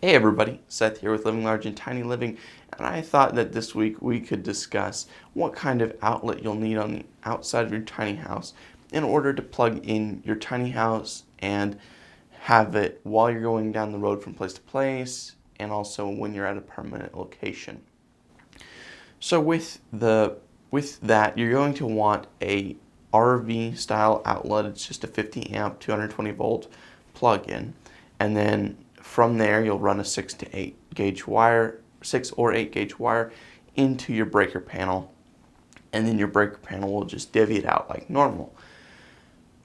Hey everybody, Seth here with Living Large and Tiny Living, and I thought that this week we could discuss what kind of outlet you'll need on the outside of your tiny house in order to plug in your tiny house and have it while you're going down the road from place to place and also when you're at a permanent location. So with that, you're going to want a RV style outlet. It's just a 50 amp 220 volt plug-in, and then from there you'll run a 6 or 8 gauge wire into your breaker panel, and then your breaker panel will just divvy it out like normal.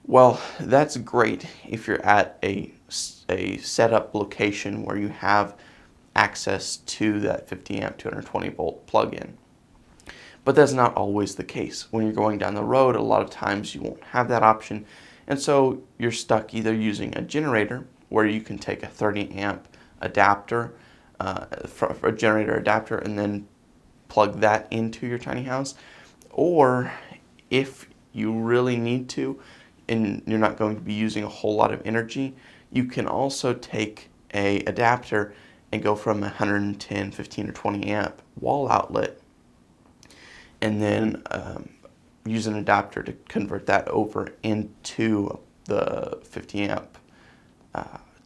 Well, that's great if you're at a setup location where you have access to that 50 amp 220 volt plug-in. But that's not always the case. When you're going down the road, a lot of times you won't have that option, and so you're stuck either using a generator, where you can take a 30 amp adapter, a generator adapter, and then plug that into your tiny house. Or if you really need to and you're not going to be using a whole lot of energy, you can also take a adapter and go from 110, 15, or 20 amp wall outlet and then use an adapter to convert that over into the 50 amp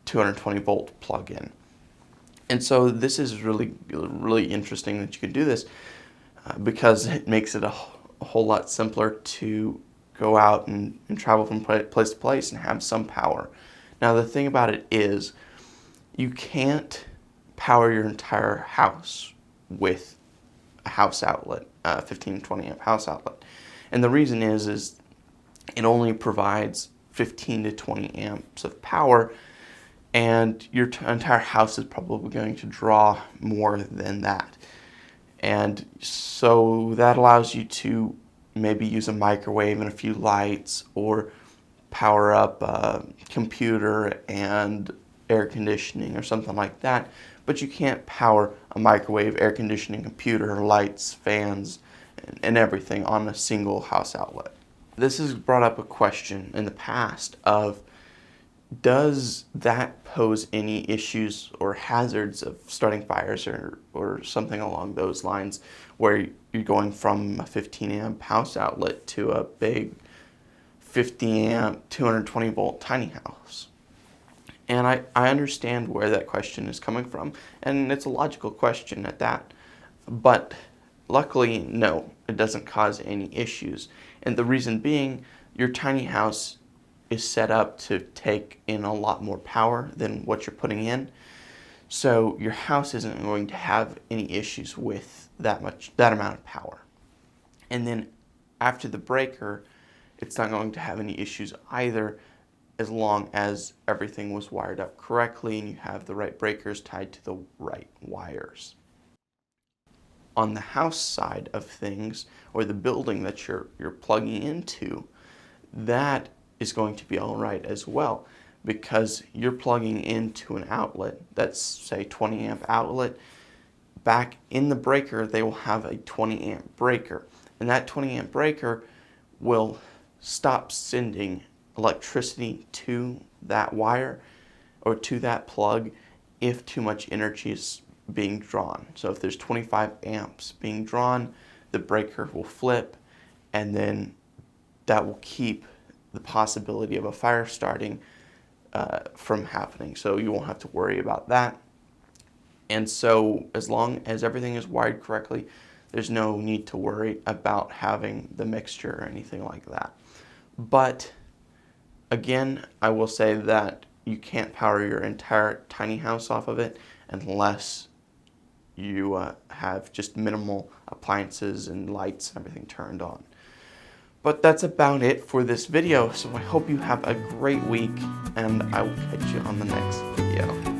220 volt plug-in. And so this is really interesting that you can do this because it makes it a whole lot simpler to go out and travel from place to place and have some power. Now the thing about it is you can't power your entire house with a house outlet, 15 to 20 amp house outlet. And the reason is it only provides 15 to 20 amps of power, and your entire house is probably going to draw more than that. And so that allows you to maybe use a microwave and a few lights, or power up a computer and air conditioning or something like that. But you can't power a microwave, air conditioning, computer, lights, fans, and everything on a single house outlet. This has brought up a question in the past of, does that pose any issues or hazards of starting fires or something along those lines, where you're going from a 15 amp house outlet to a big 50 amp 220 volt tiny house? And I understand where that question is coming from, and it's a logical question at that. But luckily, no, it doesn't cause any issues. And the reason being, your tiny house is set up to take in a lot more power than what you're putting in. So your house isn't going to have any issues with that amount of power. And then after the breaker, it's not going to have any issues either, as long as everything was wired up correctly and you have the right breakers tied to the right wires. On the house side of things, or the building that you're plugging into, that is going to be all right as well, because you're plugging into an outlet that's, say, 20 amp outlet. Back in the breaker, they will have a 20 amp breaker, and that 20 amp breaker will stop sending electricity to that wire or to that plug if too much energy is being drawn. So if there's 25 amps being drawn, the breaker will flip, and then that will keep the possibility of a fire starting from happening. So you won't have to worry about that. And so as long as everything is wired correctly, there's no need to worry about having the mixture or anything like that. But again, I will say that you can't power your entire tiny house off of it unless you have just minimal appliances and lights and everything turned on. But that's about it for this video, so I hope you have a great week, and I will catch you on the next video.